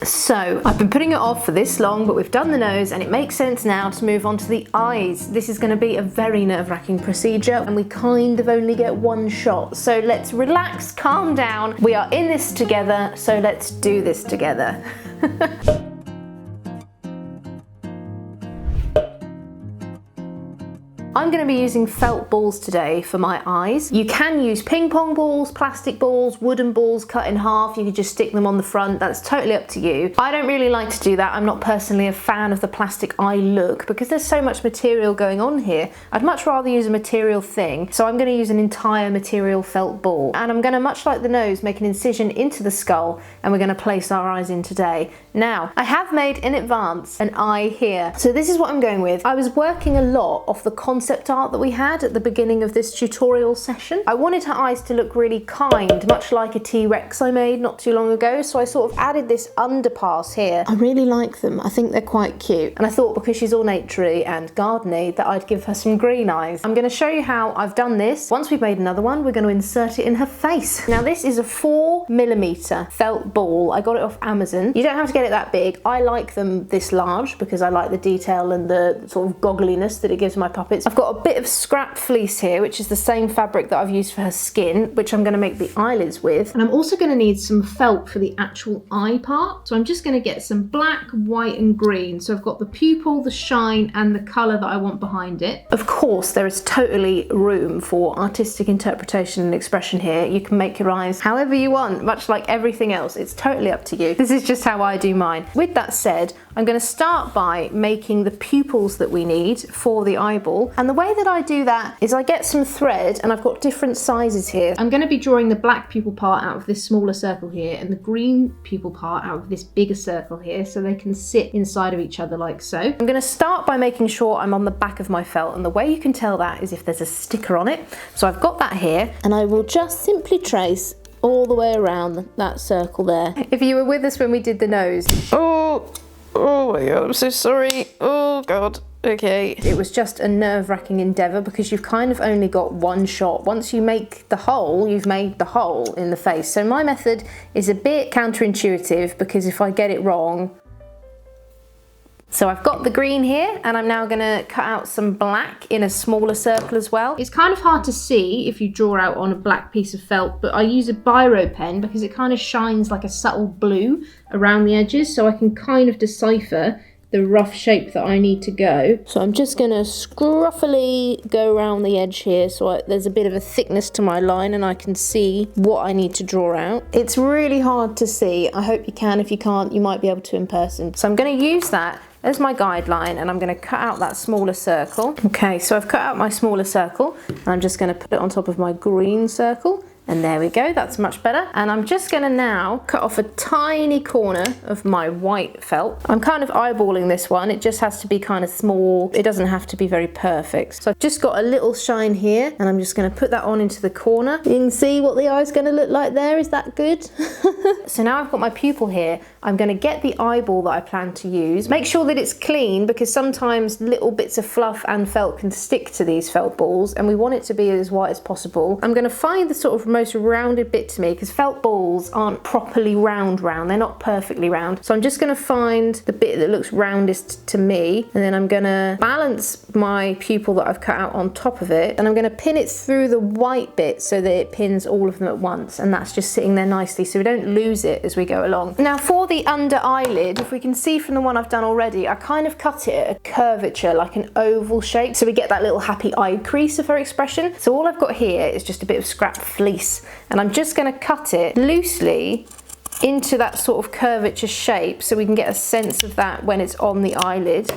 So I've been putting it off for this long, but we've done the nose and it makes sense now to move on to the eyes. This is going to be a very nerve-wracking procedure and we kind of only get one shot. So let's relax, calm down. We are in this together, so let's do this together. I'm going to be using felt balls today for my eyes. You can use ping pong balls, plastic balls, wooden balls cut in half. You could just stick them on the front. That's totally up to you. I don't really like to do that. I'm not personally a fan of the plastic eye look because there's so much material going on here. I'd much rather use a material thing. So I'm going to use an entire material felt ball. And I'm going to, much like the nose, make an incision into the skull and we're going to place our eyes in today. Now, I have made in advance an eye here. So this is what I'm going with. I was working a lot off the concept art that we had at the beginning of this tutorial session. I wanted her eyes to look really kind, much like a T-Rex I made not too long ago, so I sort of added this underpass here. I really like them. I think they're quite cute. And I thought because she's all naturey and gardeny that I'd give her some green eyes. I'm going to show you how I've done this. Once we've made another one, we're going to insert it in her face. Now this is a 4mm felt ball. I got it off Amazon. You don't have to get it that big. I like them this large because I like the detail and the sort of goggliness that it gives my puppets. I've got a bit of scrap fleece here, which is the same fabric that I've used for her skin, which I'm going to make the eyelids with. And I'm also going to need some felt for the actual eye part. So I'm just going to get some black, white and green. So I've got the pupil, the shine and the colour that I want behind it. Of course, there is totally room for artistic interpretation and expression here. You can make your eyes however you want, much like everything else. It's totally up to you. This is just how I do mine. With that said, I'm going to start by making the pupils that we need for the eyeball. And the way that I do that is I get some thread and I've got different sizes here. I'm going to be drawing the black pupil part out of this smaller circle here and the green pupil part out of this bigger circle here so they can sit inside of each other like so. I'm going to start by making sure I'm on the back of my felt, and the way you can tell that is if there's a sticker on it. So I've got that here and I will just simply trace all the way around that circle there. If you were with us when we did the nose. Oh my god, I'm so sorry. Oh god. Okay. It was just a nerve-wracking endeavour because you've kind of only got one shot. Once you make the hole, you've made the hole in the face. So my method is a bit counterintuitive because if I get it wrong. So I've got the green here and I'm now going to cut out some black in a smaller circle as well. It's kind of hard to see if you draw out on a black piece of felt, but I use a biro pen because it kind of shines like a subtle blue around the edges so I can kind of decipher the rough shape that I need to go. So I'm just going to scruffily go around the edge here so there's a bit of a thickness to my line and I can see what I need to draw out. It's really hard to see. I hope you can. If you can't, you might be able to in person. So I'm going to use that as my guideline and I'm going to cut out that smaller circle. Okay, so I've cut out my smaller circle and I'm just going to put it on top of my green circle. And there we go, that's much better. And I'm just gonna now cut off a tiny corner of my white felt. I'm kind of eyeballing this one. It just has to be kind of small. It doesn't have to be very perfect. So I've just got a little shine here and I'm just gonna put that on into the corner. You can see what the eye's gonna look like there. Is that good? So now I've got my pupil here. I'm gonna get the eyeball that I plan to use. Make sure that it's clean because sometimes little bits of fluff and felt can stick to these felt balls and we want it to be as white as possible. I'm gonna find the sort of most rounded bit to me because felt balls aren't properly round. They're not perfectly round. So I'm just going to find the bit that looks roundest to me and then I'm going to balance my pupil that I've cut out on top of it and I'm going to pin it through the white bit so that it pins all of them at once and that's just sitting there nicely so we don't lose it as we go along. Now for the under eyelid, if we can see from the one I've done already, I kind of cut it at a curvature like an oval shape so we get that little happy eye crease of her expression. So all I've got here is just a bit of scrap fleece and I'm just going to cut it loosely into that sort of curvature shape so we can get a sense of that when it's on the eyelid.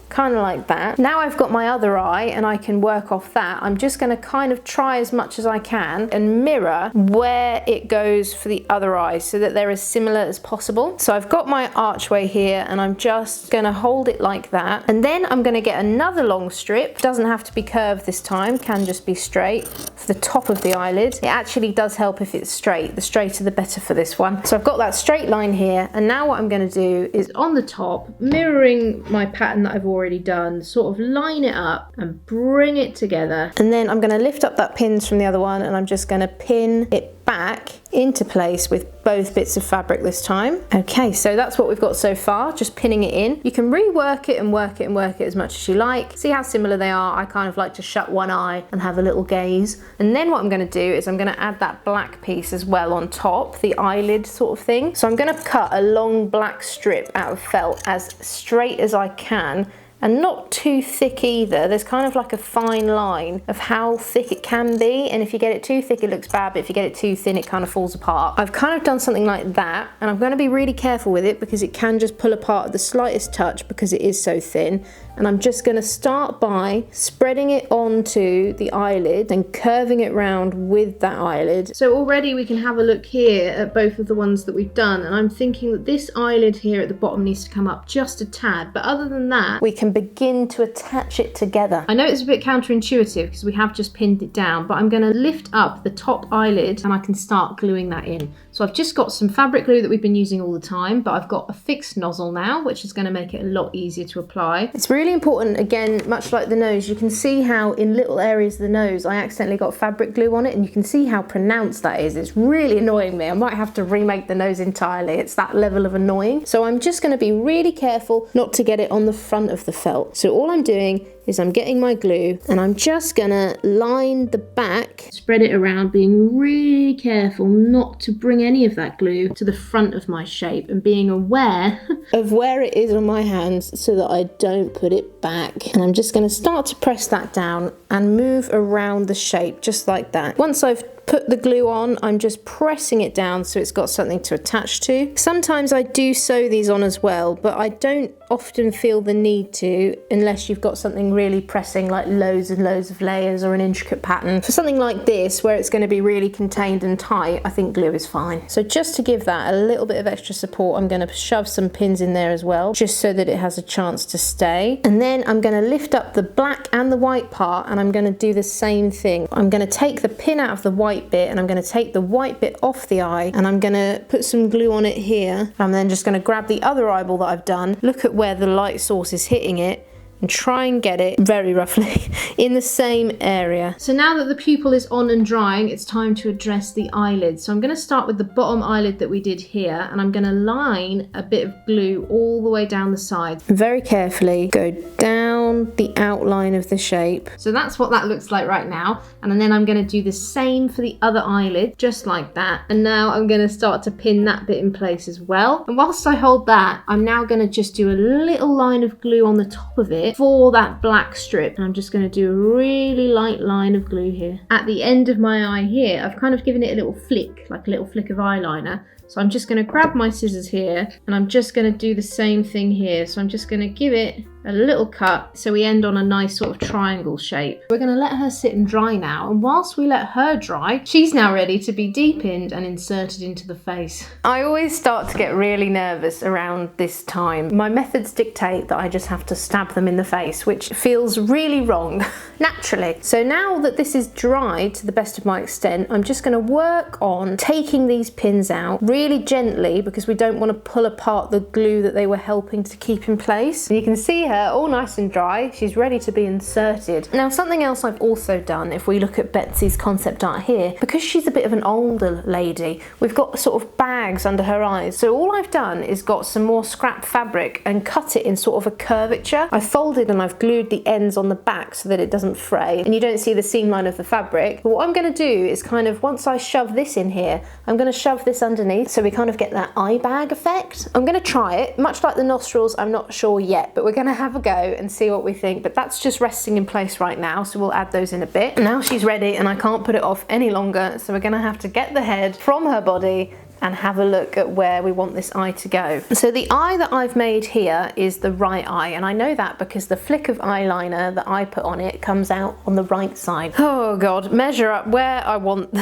Kind of like that. Now I've got my other eye and I can work off that. I'm just going to kind of try as much as I can and mirror where it goes for the other eye so that they're as similar as possible. So I've got my archway here and I'm just going to hold it like that. And then I'm going to get another long strip. Doesn't have to be curved this time, can just be straight for the top of the eyelid. It actually does help if it's straight. The straighter the better for this one. So I've got that straight line here and now what I'm going to do is on the top, mirroring my pattern that I've already done, sort of line it up and bring it together and then I'm going to lift up that pins from the other one and I'm just going to pin it back into place with both bits of fabric this time. Okay, so that's what we've got so far, just pinning it in. You can rework it and work it and work it as much as you like. See how similar they are? I kind of like to shut one eye and have a little gaze. And then what I'm going to do is I'm going to add that black piece as well on top, the eyelid sort of thing. So I'm going to cut a long black strip out of felt as straight as I can, and not too thick either. There's kind of like a fine line of how thick it can be, and if you get it too thick it looks bad, but if you get it too thin it kind of falls apart. I've kind of done something like that, and I'm going to be really careful with it because it can just pull apart at the slightest touch because it is so thin. And I'm just going to start by spreading it onto the eyelid and curving it round with that eyelid. So already we can have a look here at both of the ones that we've done, and I'm thinking that this eyelid here at the bottom needs to come up just a tad, but other than that we can begin to attach it together. I know it's a bit counterintuitive because we have just pinned it down, but I'm going to lift up the top eyelid and I can start gluing that in. So I've just got some fabric glue that we've been using all the time, but I've got a fixed nozzle now, which is going to make it a lot easier to apply. It's really important, again, much like the nose, you can see how in little areas of the nose I accidentally got fabric glue on it, and you can see how pronounced that is. It's really annoying me. I might have to remake the nose entirely. It's that level of annoying. So I'm just going to be really careful not to get it on the front of the felt. So all I'm doing is I'm getting my glue and I'm just gonna line the back, spread it around, being really careful not to bring any of that glue to the front of my shape, and being aware of where it is on my hands so that I don't put it back. And I'm just gonna start to press that down and move around the shape just like that. Once I've put the glue on, I'm just pressing it down so it's got something to attach to. Sometimes I do sew these on as well, but I don't often feel the need to unless you've got something really pressing, like loads and loads of layers or an intricate pattern. For something like this where it's going to be really contained and tight, I think glue is fine. So just to give that a little bit of extra support, I'm going to shove some pins in there as well, just so that it has a chance to stay. And then I'm going to lift up the black and the white part, and I'm going to do the same thing. I'm going to take the pin out of the white bit, and I'm going to take the white bit off the eye, and I'm going to put some glue on it here. I'm then just going to grab the other eyeball that I've done, look at where the light source is hitting it, and try and get it very roughly in the same area. So now that the pupil is on and drying, it's time to address the eyelids. So I'm going to start with the bottom eyelid that we did here, and I'm going to line a bit of glue all the way down the side. Very carefully go down the outline of the shape. So that's what that looks like right now. And then I'm going to do the same for the other eyelid, just like that. And now I'm going to start to pin that bit in place as well. And whilst I hold that, I'm now going to just do a little line of glue on the top of it for that black strip. And I'm just going to do a really light line of glue here. At the end of my eye here, I've kind of given it a little flick, like a little flick of eyeliner. So I'm just going to grab my scissors here, and I'm just going to do the same thing here. So I'm just going to give it a little cut so we end on a nice sort of triangle shape. We're going to let her sit and dry now, and whilst we let her dry, she's now ready to be deepened and inserted into the face. I always start to get really nervous around this time. My methods dictate that I just have to stab them in the face, which feels really wrong naturally. So now that this is dried to the best of my extent, I'm just going to work on taking these pins out really gently, because we don't want to pull apart the glue that they were helping to keep in place. And you can see her all nice and dry. She's ready to be inserted. Now, something else I've also done, if we look at Betsy's concept art here, because she's a bit of an older lady, we've got sort of bags under her eyes. So all I've done is got some more scrap fabric and cut it in sort of a curvature. I've folded and I've glued the ends on the back so that it doesn't fray and you don't see the seam line of the fabric. But what I'm going to do is kind of, once I shove this in here, I'm going to shove this underneath so we kind of get that eye bag effect. I'm going to try it, much like the nostrils. I'm not sure yet, but we're going to have a go and see what we think. But that's just resting in place right now, so we'll add those in a bit. Now she's ready and I can't put it off any longer, so we're going to have to get the head from her body and have a look at where we want this eye to go. So the eye that I've made here is the right eye, and I know that because the flick of eyeliner that I put on it comes out on the right side. Oh God, measure up where I want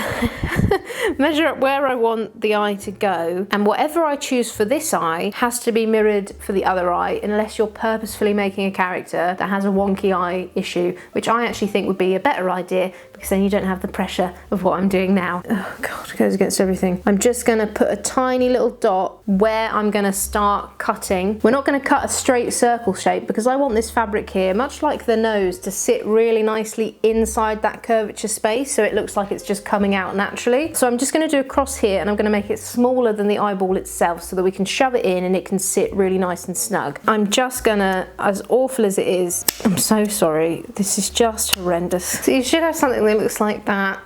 measure up where I want the eye to go, and whatever I choose for this eye has to be mirrored for the other eye, unless you're purposefully making a character that has a wonky eye issue, which I actually think would be a better idea, because then you don't have the pressure of what I'm doing now. Oh God, it goes against everything. I'm just gonna put a tiny little dot where I'm gonna start cutting. We're not gonna cut a straight circle shape because I want this fabric here, much like the nose, to sit really nicely inside that curvature space so it looks like it's just coming out naturally. So I'm just gonna do a cross here and I'm gonna make it smaller than the eyeball itself so that we can shove it in and it can sit really nice and snug. I'm just gonna, as awful as it is, I'm so sorry, this is just horrendous. So you should have something that looks like that.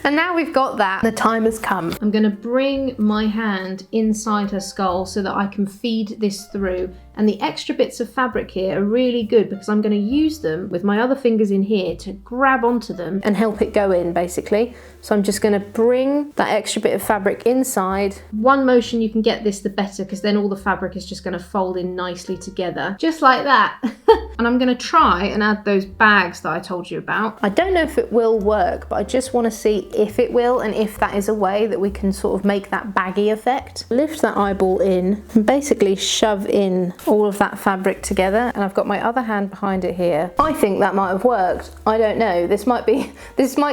And now we've got that, the time has come. I'm gonna bring my hand inside her skull so that I can feed this through. And the extra bits of fabric here are really good because I'm going to use them with my other fingers in here to grab onto them and help it go in, basically. So I'm just going to bring that extra bit of fabric inside. One motion you can get this, the better, because then all the fabric is just going to fold in nicely together, just like that. And I'm going to try and add those bags that I told you about. I don't know if it will work, but I just want to see if it will and if that is a way that we can sort of make that baggy effect. Lift that eyeball in and basically shove in all of that fabric together, and I've got my other hand behind it here. I think that might have worked. I don't know. This might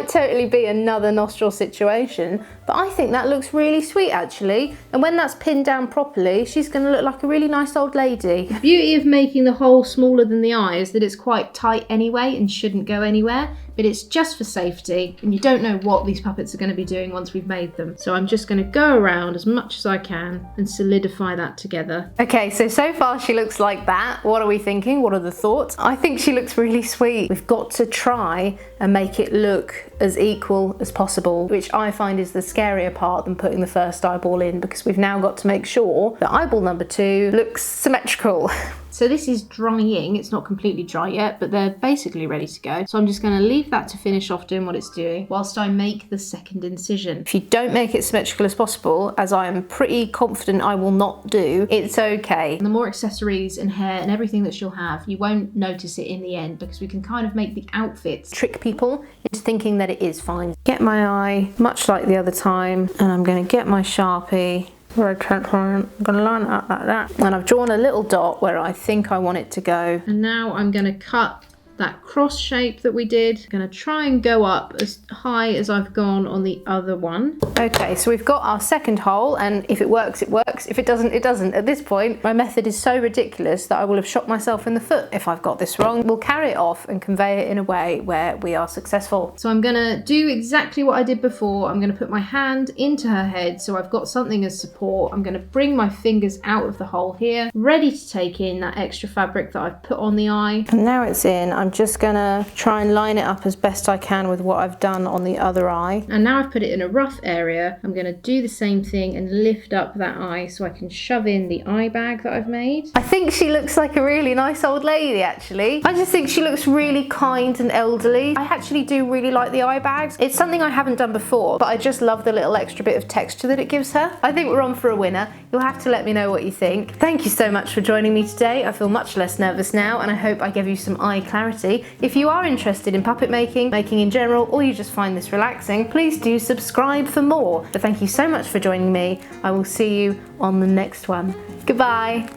totally be another nostril situation, but I think that looks really sweet actually. And when that's pinned down properly, she's going to look like a really nice old lady. The beauty of making the hole smaller than the eye is that it's quite tight anyway and shouldn't go anywhere. But it's just for safety, and you don't know what these puppets are going to be doing once we've made them. So I'm just going to go around as much as I can and solidify that together. Okay, so far she looks like that. What are we thinking? What are the thoughts? I think she looks really sweet. We've got to try and make it look as equal as possible, which I find is the scarier part than putting the first eyeball in, because we've now got to make sure that eyeball number 2 looks symmetrical. So this is drying, it's not completely dry yet, but they're basically ready to go. So I'm just gonna leave that to finish off doing what it's doing whilst I make the second incision. If you don't make it symmetrical as possible, as I am pretty confident I will not do, it's okay. And the more accessories and hair and everything that she'll have, you won't notice it in the end, because we can kind of make the outfits trick people into thinking that it is fine. Get my eye, much like the other time, and I'm gonna get my Sharpie. I'm going to line it up like that, and I've drawn a little dot where I think I want it to go. And now I'm going to cut that cross shape that we did. I'm going to try and go up as high as I've gone on the other one. Okay, so we've got our second hole, and if it works, it works. If it doesn't, it doesn't. At this point, my method is so ridiculous that I will have shot myself in the foot if I've got this wrong. We'll carry it off and convey it in a way where we are successful. So I'm going to do exactly what I did before. I'm going to put my hand into her head so I've got something as support. I'm going to bring my fingers out of the hole here, ready to take in that extra fabric that I've put on the eye. And now it's in. I'm just gonna try and line it up as best I can with what I've done on the other eye. And now I've put it in a rough area, I'm gonna do the same thing and lift up that eye so I can shove in the eye bag that I've made. I think she looks like a really nice old lady actually. I just think she looks really kind and elderly. I actually do really like the eye bags. It's something I haven't done before, but I just love the little extra bit of texture that it gives her. I think we're on for a winner. You'll have to let me know what you think. Thank you so much for joining me today. I feel much less nervous now, and I hope I gave you some eye clarity. If you are interested in puppet making in general, or you just find this relaxing, please do subscribe for more. But thank you so much for joining me. I will see you on the next one. Goodbye.